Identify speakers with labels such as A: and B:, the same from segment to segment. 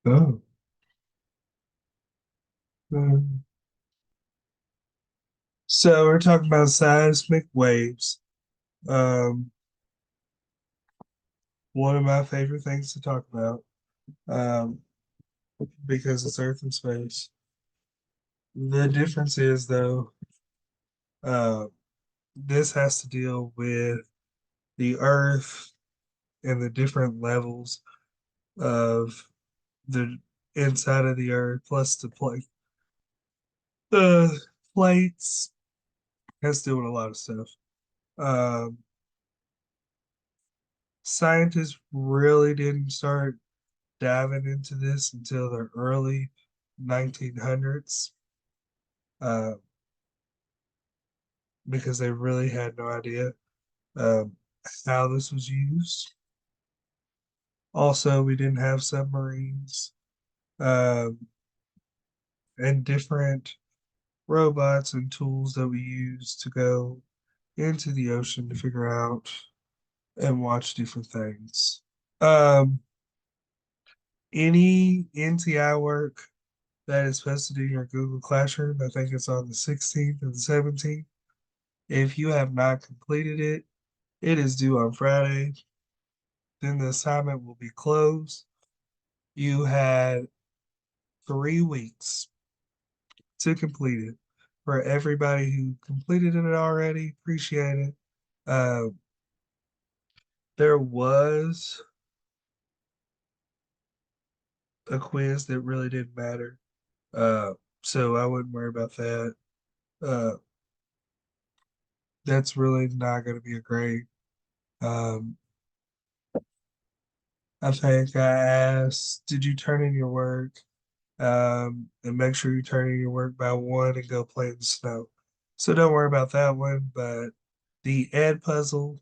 A: Oh. Mm. So we're talking about seismic waves. Um, One of my favorite things to talk about, um, because it's Earth and space. The difference is, though, uh, this has to deal with the Earth and the different levels of the inside of the Earth, plus the plates. Has to do with a lot of stuff. Um, Scientists really didn't start diving into this until the early 1900s, uh, because they really had no idea um, how this was used. Also, we didn't have submarines, um, and different robots and tools that we use to go into the ocean to figure out and watch different things. Um, any NTI work that is posted in your Google Classroom, I think it's on the 16th and the 17th. If you have not completed it, it is due on Friday. Then the assignment will be closed. You had 3 weeks to complete it. For everybody who completed it already, appreciate it. Uh, there was a quiz that really didn't matter. Uh, so I wouldn't worry about that. Uh, that's really not going to be a grade. Um, I think I asked, did you turn in your work? And make sure you turn in your work by 1 and go play in the snow. So don't worry about that one, but the ed puzzle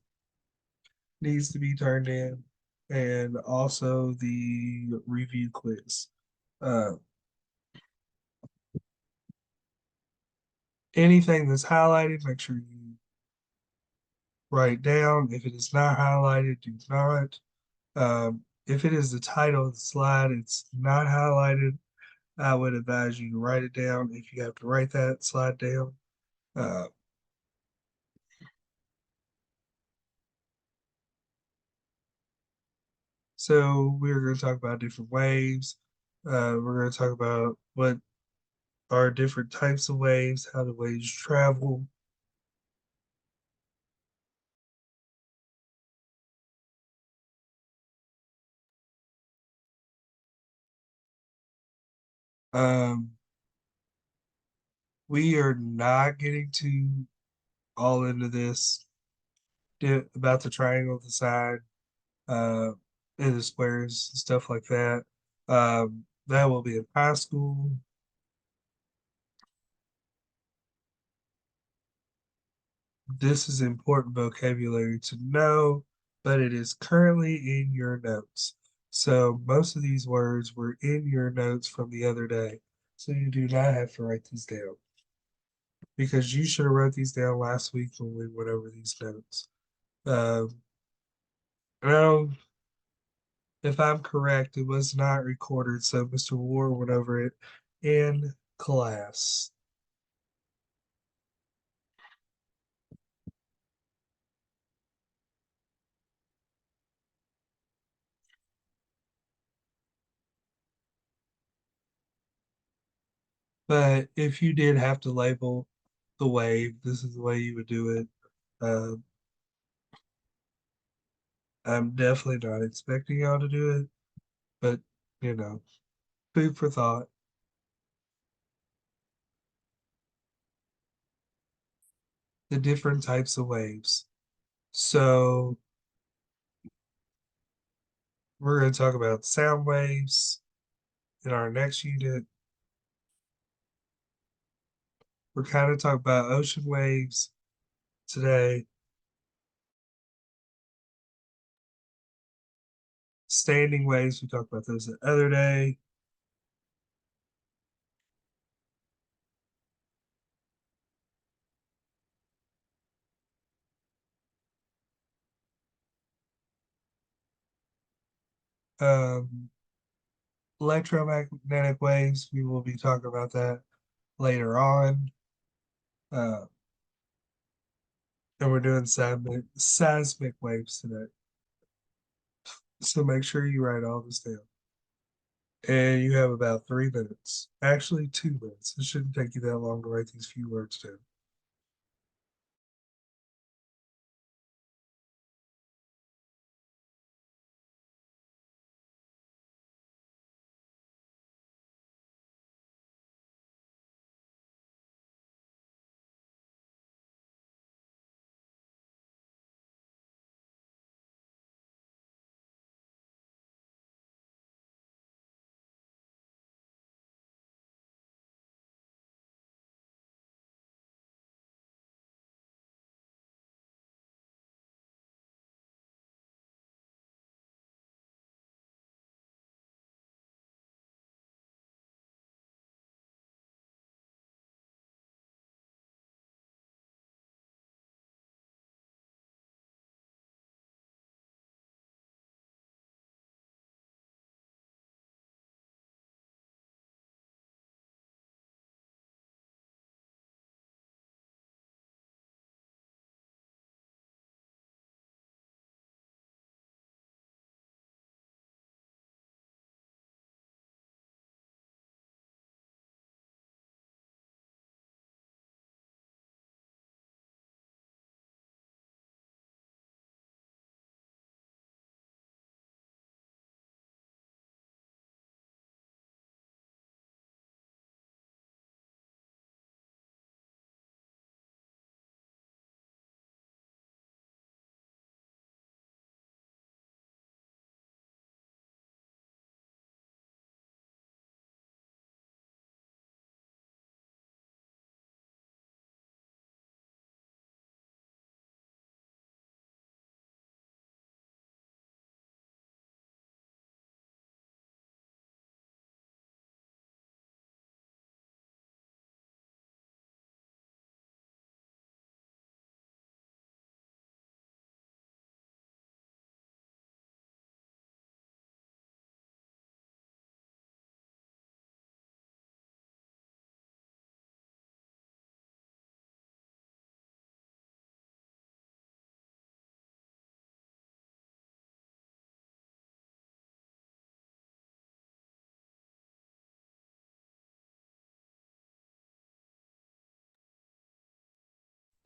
A: needs to be turned in, and also the review quiz. Uh, Anything that's highlighted, make sure you write down. If it is not highlighted, do not. If it is the title of the slide, it's not highlighted, I would advise you to write it down. If you have to write that slide down. Uh, so we're going to talk about different waves. We're going to talk about what are different types of waves, how the waves travel. Um, we are not getting to all into this about the triangle, the side, uh, and the squares, stuff like that. That will be in high school. This is important vocabulary to know, but it is currently in your notes. So most of these words were in your notes from the other day. So you do not have to write these down because you should have wrote these down last week when we went over these notes. Now, if I'm correct, it was not recorded, so Mr. Ward went over it in class. But if you did have to label the wave, this is the way you would do it. Uh, I'm definitely not expecting y'all to do it, but you know, food for thought. The different types of waves. So we're going to talk about sound waves in our next unit. We're kind of talking about ocean waves today. Standing waves, we talked about those the other day. Um, Electromagnetic waves, we will be talking about that later on. Uh, and we're doing seismic waves today. So make sure you write all this down. And you have about 3 minutes. Actually, 2 minutes. It shouldn't take you that long to write these few words down.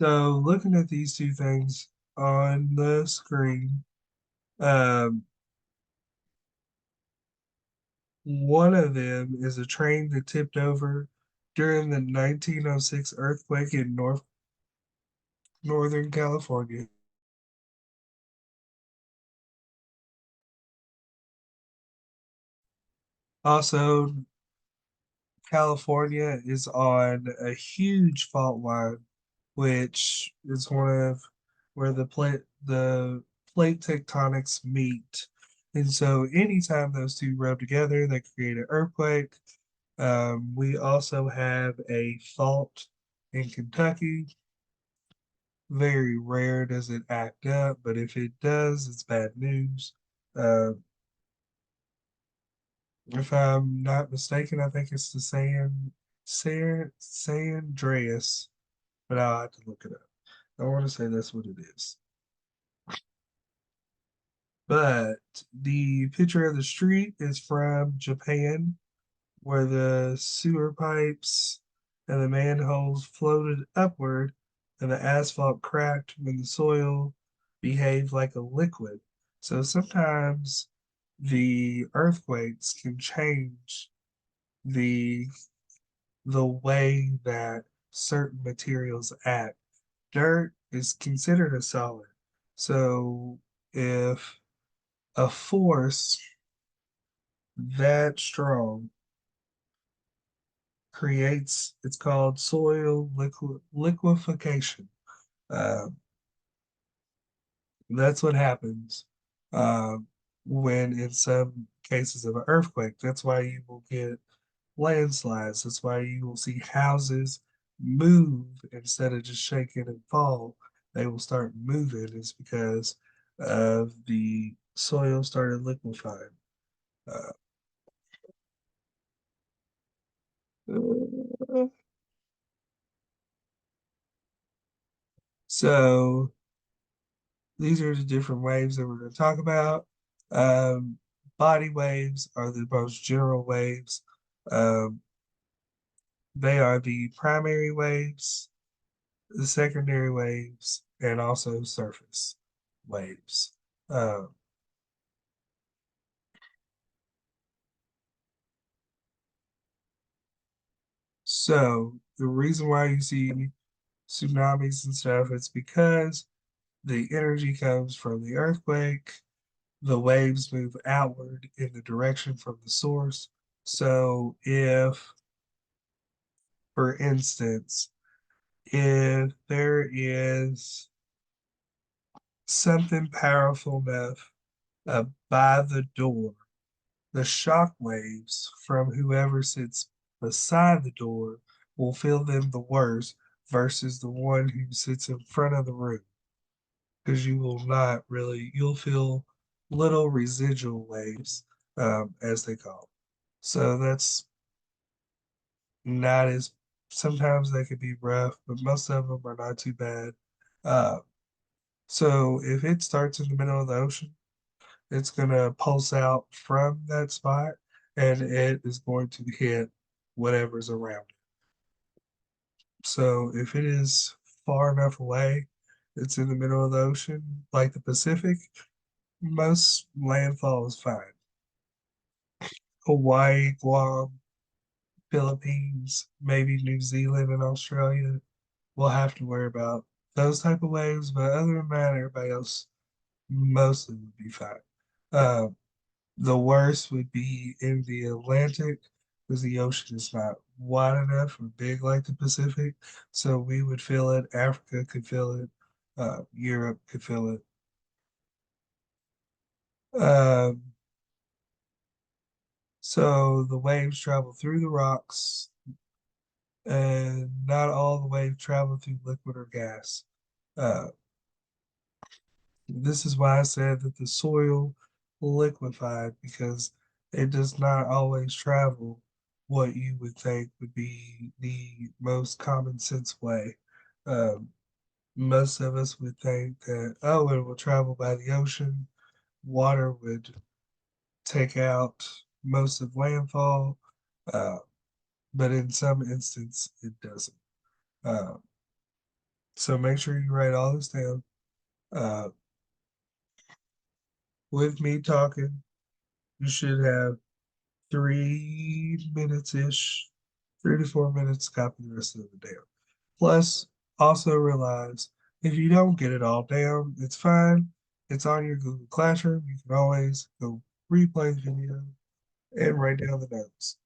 A: So looking at these two things on the screen, um, one of them is a train that tipped over during the 1906 earthquake in Northern California. Also, California is on a huge fault line, which is one of where the plate tectonics meet. And so anytime those two rub together, they create an earthquake. We also have a fault in Kentucky. Very rare does it act up, but if it does, it's bad news. Uh, if I'm not mistaken, I think it's the San Andreas, but I'll have to look it up. I want to say that's what it is. But the picture of the street is from Japan, where the sewer pipes and the manholes floated upward and the asphalt cracked when the soil behaved like a liquid. So sometimes the earthquakes can change the the way that certain materials act. Dirt is considered a solid. So if a force that strong creates, it's called soil liquefaction. Uh, that's what happens uh, when, in some cases of an earthquake, that's why you will get landslides. That's why you will see houses move instead of just shaking and fall. They will start moving. It's because of the soil started liquefying. Uh, So these are the different waves that we're going to talk about. Um, Body waves are the most general waves. Um, they are the primary waves, the secondary waves, and also surface waves. Um, so the reason why you see tsunamis and stuff, it's because the energy comes from the earthquake. The waves move outward in the direction from the source. So if, for instance, if there is something powerful enough by the door, the shock waves from whoever sits beside the door will feel them the worst versus the one who sits in front of the room. Because you will not really, you'll feel little residual waves, as they call it. So that's not as, sometimes they can be rough, but most of them are not too bad. Uh, so if it starts in the middle of the ocean, it's going to pulse out from that spot and it is going to hit whatever's around it. So if it is far enough away, it's in the middle of the ocean, like the Pacific, most landfall is fine. Hawaii, Guam, Philippines, maybe New Zealand and Australia will have to worry about those type of waves, but other than that, everybody else mostly would be fine. Uh, the worst would be in the Atlantic because the ocean is not wide enough or big like the Pacific. So we would feel it. Africa could feel it. Europe could feel it. Um, so the waves travel through the rocks, and not all the waves travel through liquid or gas. Uh, this is why I said that the soil liquefied because it does not always travel what you would think would be the most common sense way. Um, Most of us would think that, oh, it will travel by the ocean. Water would take out most of landfall, uh, but in some instance, it doesn't. Uh, so make sure you write all this down. Uh, with me talking, you should have 3 minutes ish, 3 to 4 minutes to copy the rest of it down. Plus, also realize if you don't get it all down, it's fine. It's on your Google Classroom. You can always go replay the video and write down the notes.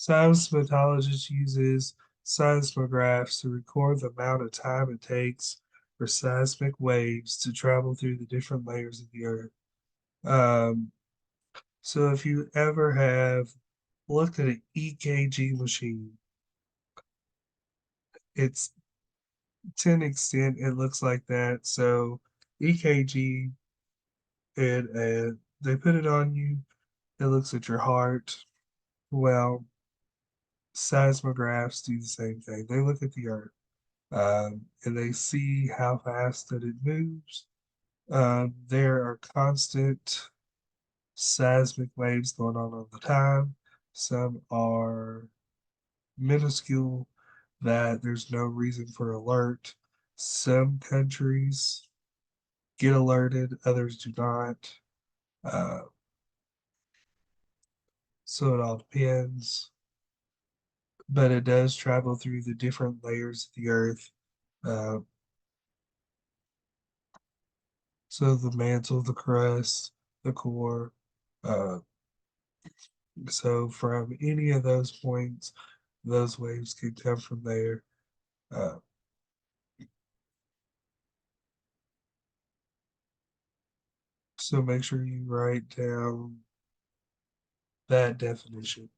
A: Seismologist uses seismographs to record the amount of time it takes for seismic waves to travel through the different layers of the earth. Um, so if you ever have looked at an EKG machine, it's to an extent it looks like that. So EKG, and they put it on you. It looks at your heart. Well, seismographs do the same thing. They look at the earth, and they see how fast that it moves. There are constant seismic waves going on all the time. Some are minuscule that there's no reason for alert. Some countries get alerted, others do not. Uh, so it all depends. But it does travel through the different layers of the earth. Uh, so the mantle, the crust, the core. Uh, so from any of those points, those waves can come from there. Uh, so make sure you write down that definition.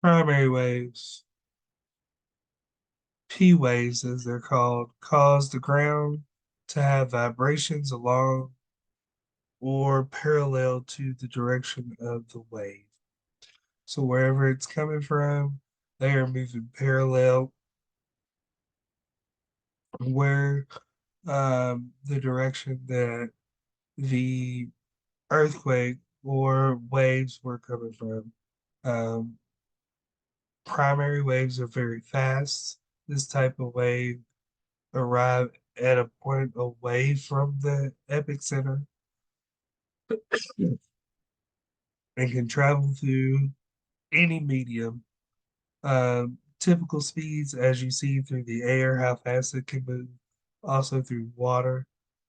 A: Primary waves, P waves as they're called, cause the ground to have vibrations along or parallel to the direction of the wave. So wherever it's coming from, they are moving parallel where the direction that the earthquake or waves were coming from. Um, Primary waves are very fast. This type of wave arrive at a point away from the epicenter and can travel through any medium. Typical speeds, as you see through the air, how fast it can move, also through water,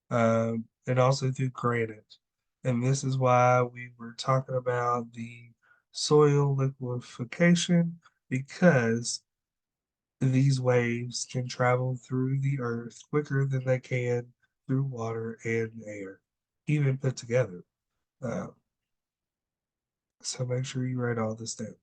A: and also through granite. And this is why we were talking about the soil liquefaction, because these waves can travel through the earth quicker than they can through water and air, even put together. Uh, so make sure you write all this down.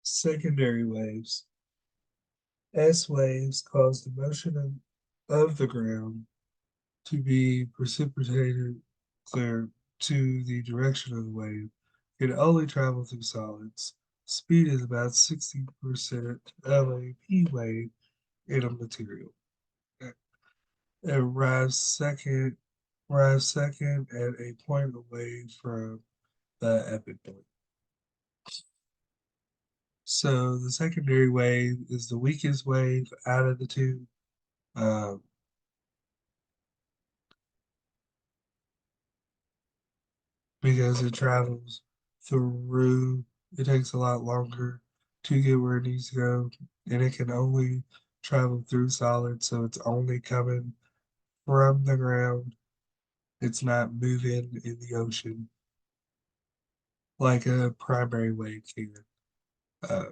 A: Secondary waves. S waves cause the motion of the ground to be precipitated clear to the direction of the wave. It only travel through solids. Speed is about 60% of a P wave in a material. It arrives second at a point away from the epic point. So the secondary wave is the weakest wave out of the two. Um, because it travels through, it takes a lot longer to get where it needs to go, and it can only travel through solid, so it's only coming from the ground. It's not moving in the ocean like a primary wave can. Uh,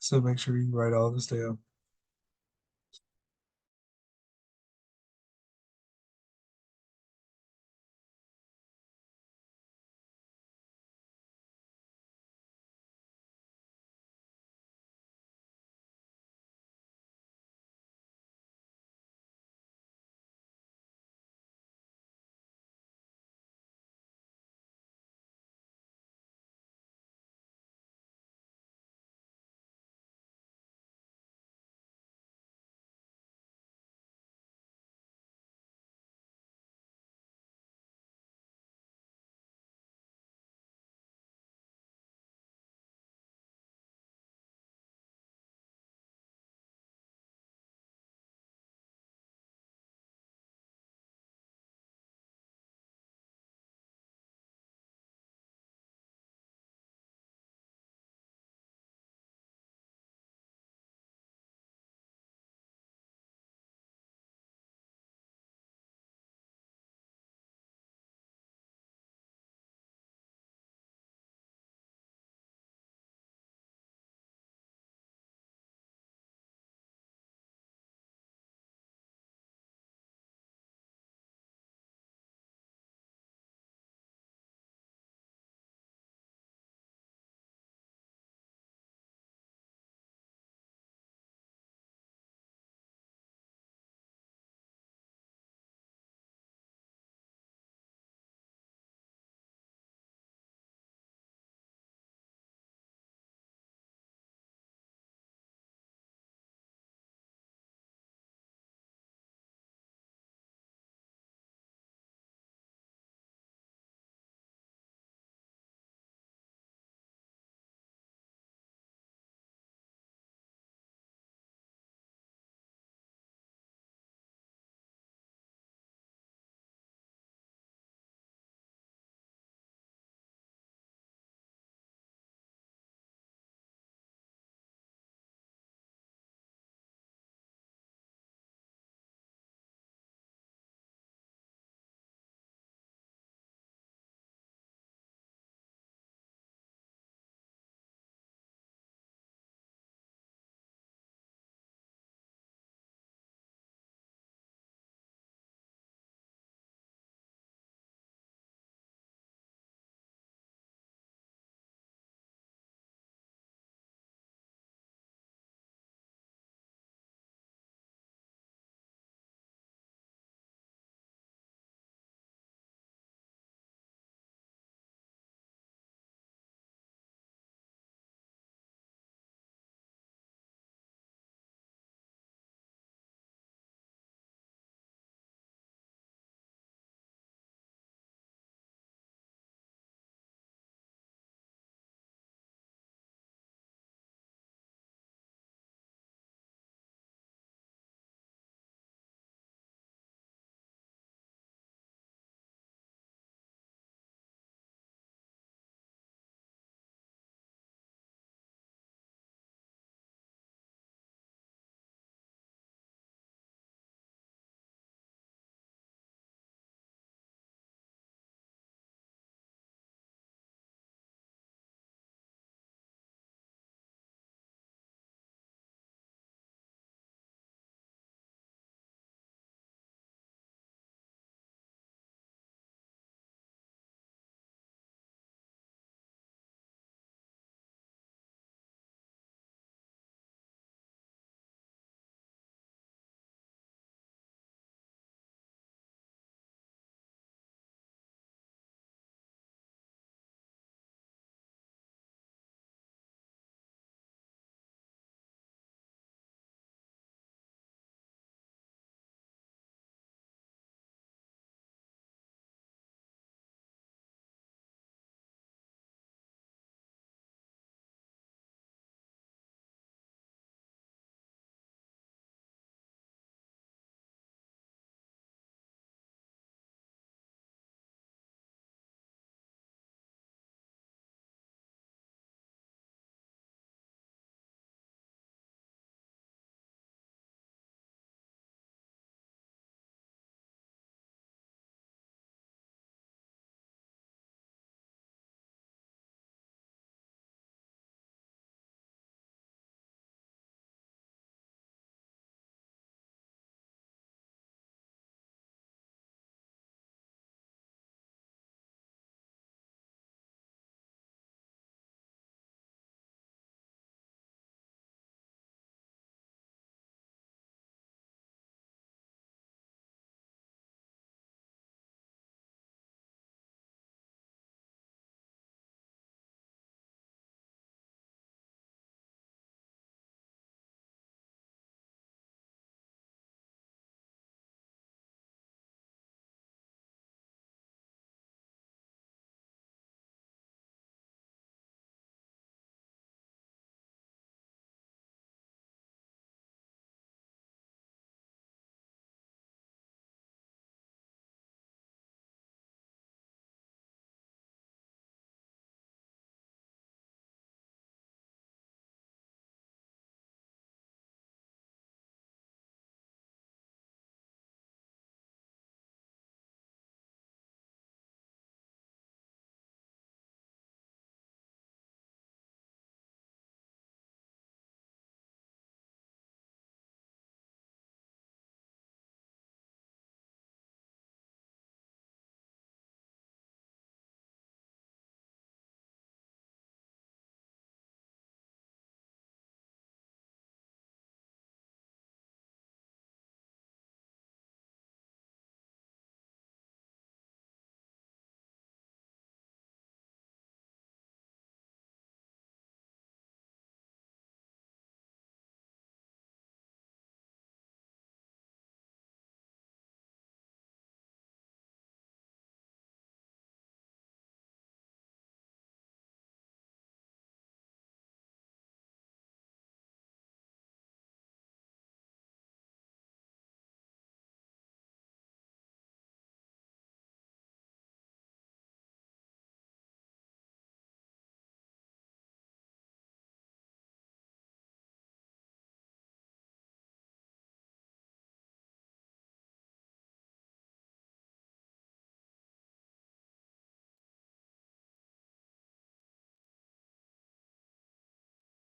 A: so make sure you write all this down.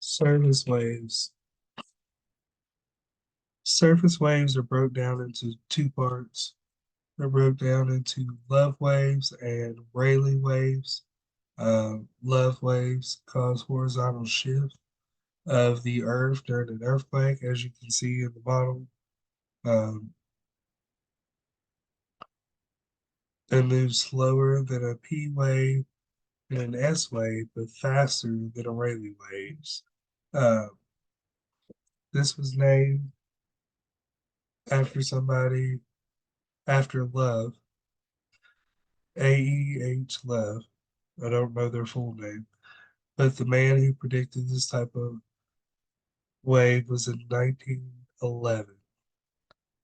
A: Surface waves. Surface waves are broke down into two parts. They're broke down into love waves and Rayleigh waves. Love waves cause horizontal shift of the Earth during an earthquake, as you can see in the bottom. Um, it moves slower than a P wave and an S wave, but faster than a Rayleigh waves. Uh, this was named after somebody after Love, A.E.H. Love. I don't know their full name, but the man who predicted this type of wave was in 1911.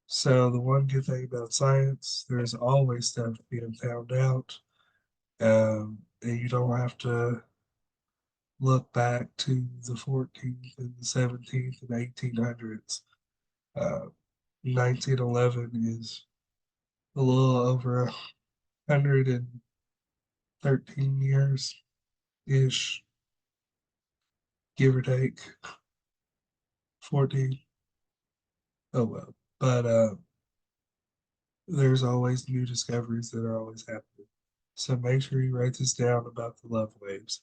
A: So the one good thing about science, there's always stuff being found out, and you don't have to look back to the 14th and the 17th and 1800s. Uh, 1911 is a little over 113 years ish, give or take 14. Oh well. But there's always new discoveries that are always happening. So make sure you write this down about the love waves.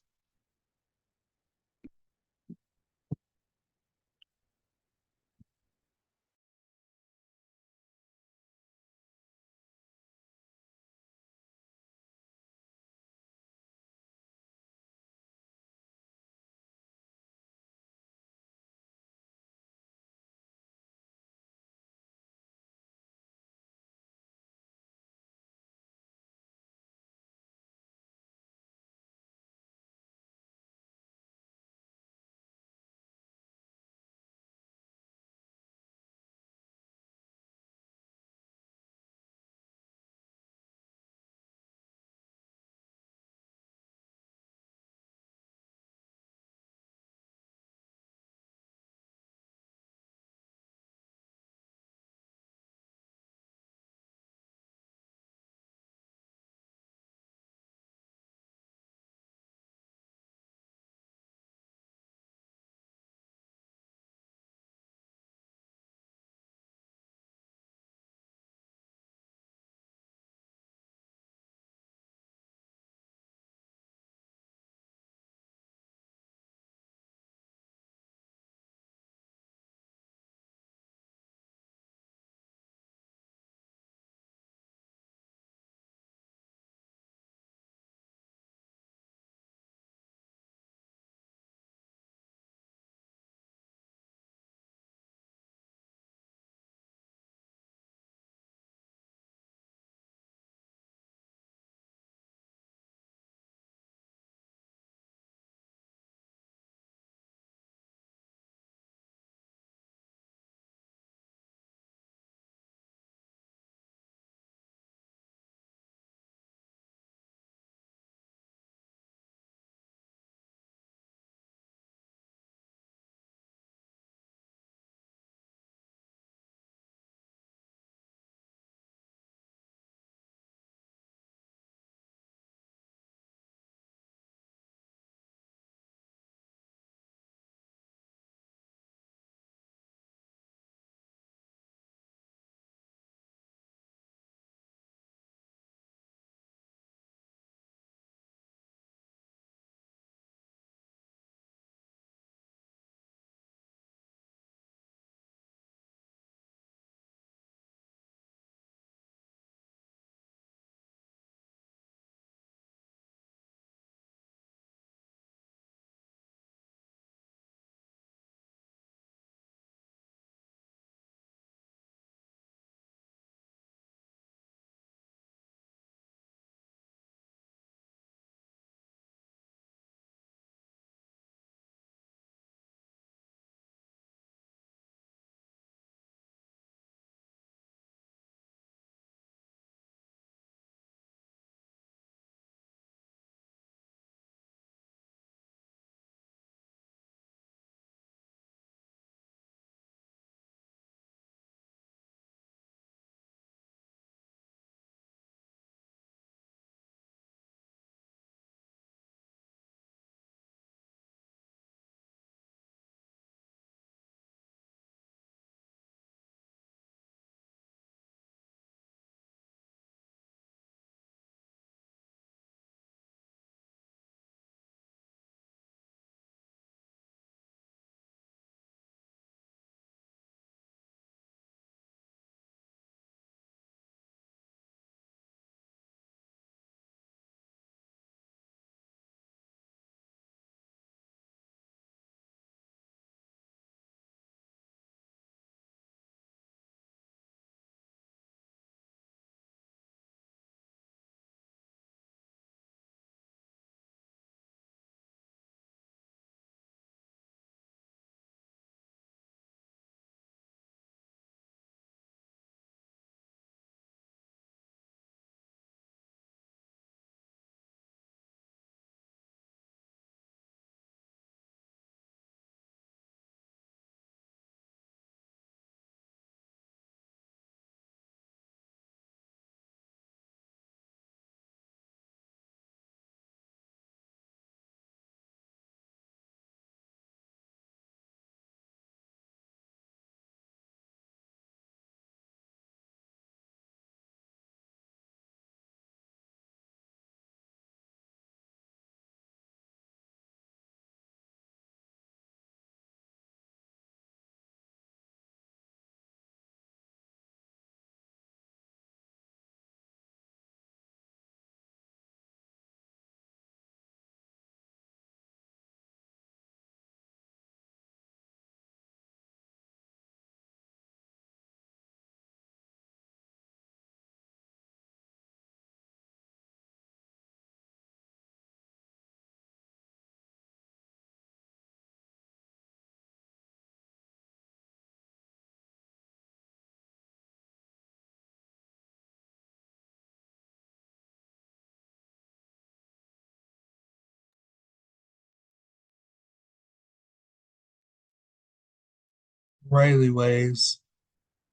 A: Rayleigh waves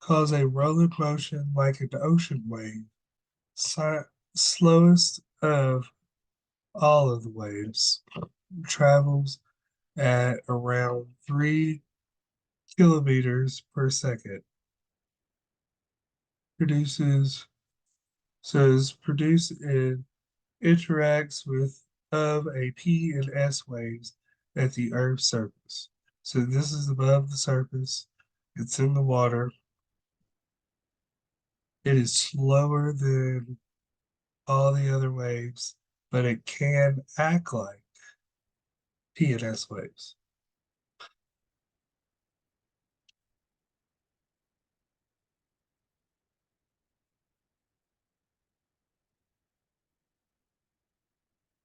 A: cause a rolling motion like an ocean wave. Si- Slowest of all of the waves travels at around 3 kilometers per second. Produces says produce and interacts with of a P and S waves at the Earth's surface. So this is above the surface. It's in the water. It is slower than all the other waves, but it can act like P and S waves.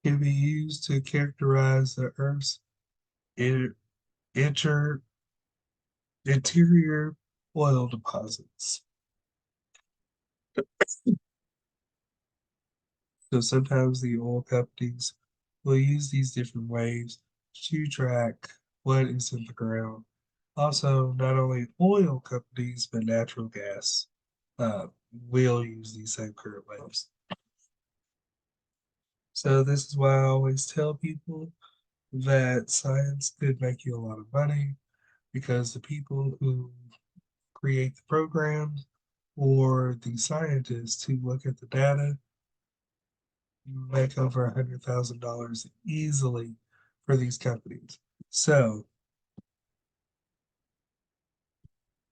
A: Can be used to characterize the Earth's inter, inter, interior oil deposits. So sometimes the oil companies will use these different waves to track what is in the ground. Also, not only oil companies, but natural gas uh, will use these same current waves. So this is why I always tell people that science could make you a lot of money because the people who create the programs or the scientists who look at the data make over $100,000 easily for these companies. So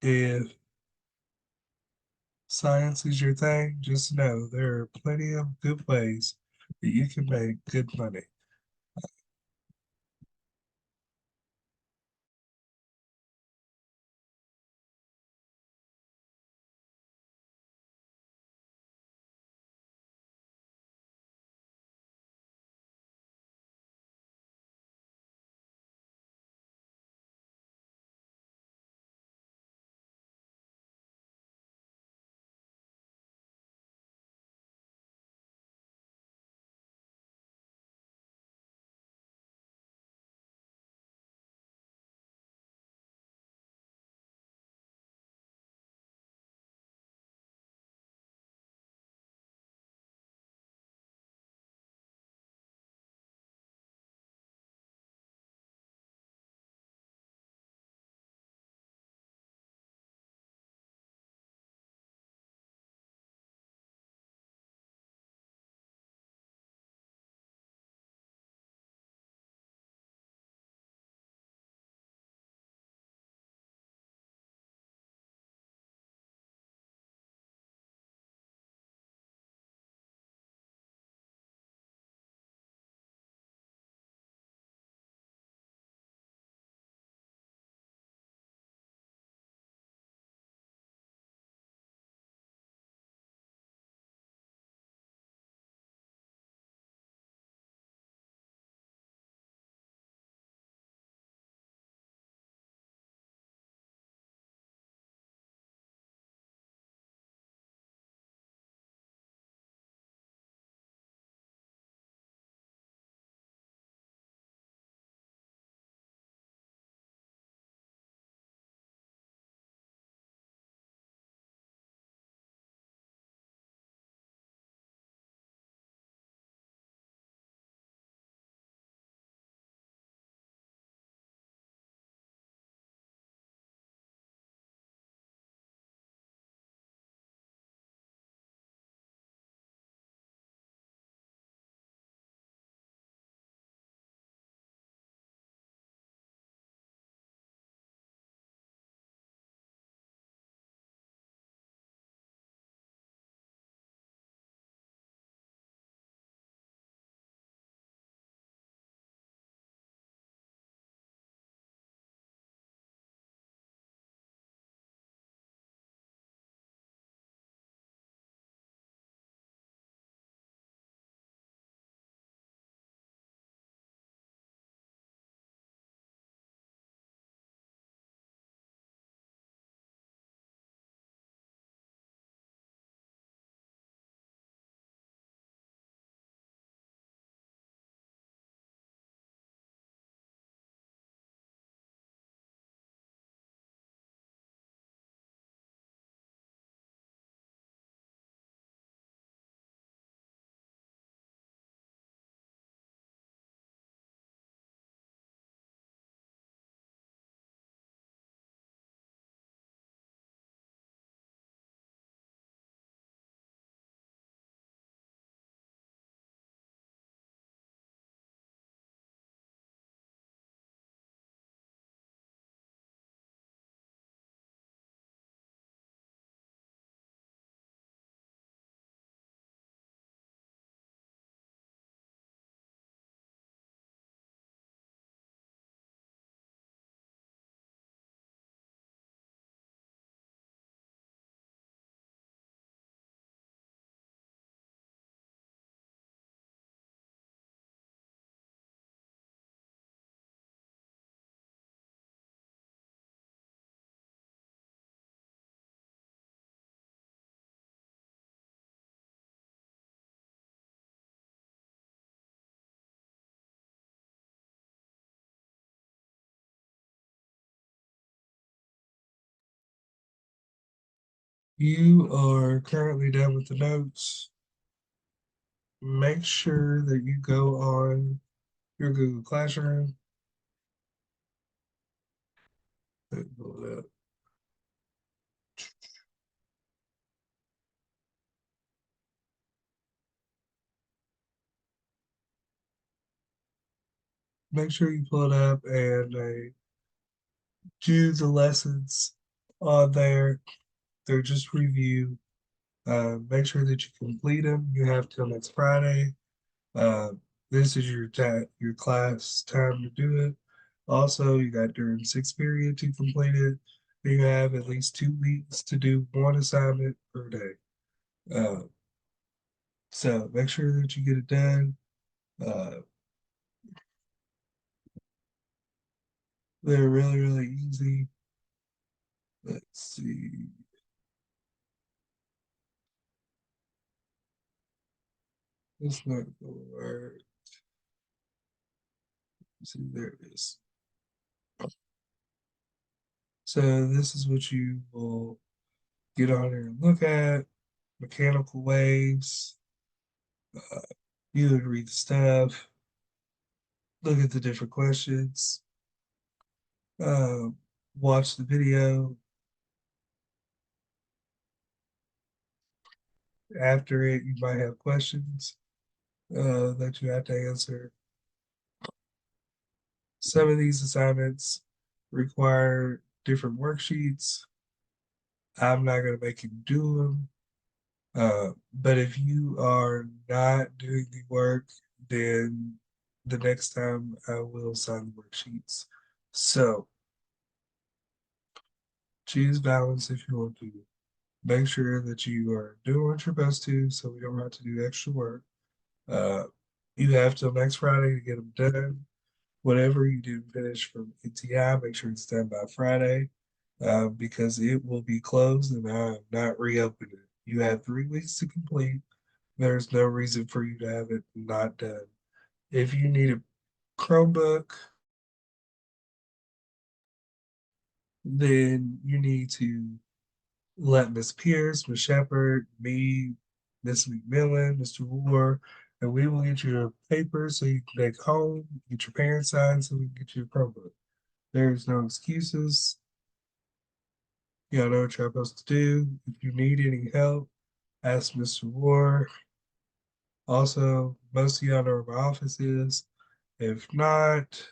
A: if science is your thing, just know there are plenty of good ways that you can make good money. You are currently done with the notes. Make sure that you go on your Google Classroom. Make sure you pull it up and do the lessons on there. They're just review. Make sure that you complete them. You have till next Friday. Uh, this is your class time to do it. Also, you got during sixth period to complete it. You have at least 2 weeks to do one assignment per day. Uh, so make sure that you get it done. Uh, they're really, really easy. Let's see. It's not gonna work. See, there it is. So this is what you will get on here and look at. Mechanical waves. Uh, you would read the stuff, look at the different questions, uh, watch the video. After it, you might have questions that you have to answer. Some of these assignments require different worksheets. I'm not going to make you do them. But if you are not doing the work, then the next time I will assign the worksheets. So choose balance if you want to. Make sure that you are doing what you're supposed to so we don't have to do extra work. Uh, you have till next Friday to get them done. Whatever you didn't finish from ETI, make sure it's done by Friday because it will be closed and I'm not reopening it. You have 3 weeks to complete. There's no reason for you to have it not done. If you need a Chromebook, then you need to let Miss Pierce, Miss Shepherd, me, Miss McMillan, Mr. War, and we will get you a paper so you can take home, get your parents signed so we can get you a Chromebook. There's no excuses. Y'all know what you're supposed to do. If you need any help, ask Mr. War. Also, most of y'all know where my office is. If not,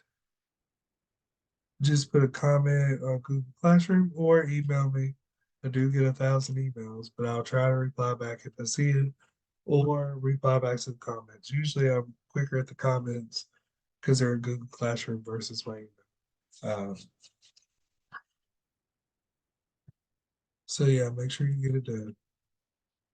A: just put a comment on Google Classroom or email me. I do get 1,000 emails, but I'll try to reply back if I see it or reply back to the comments. Usually I'm quicker at the comments because they're in Google Classroom versus my email. Um, so yeah, make sure you get it done.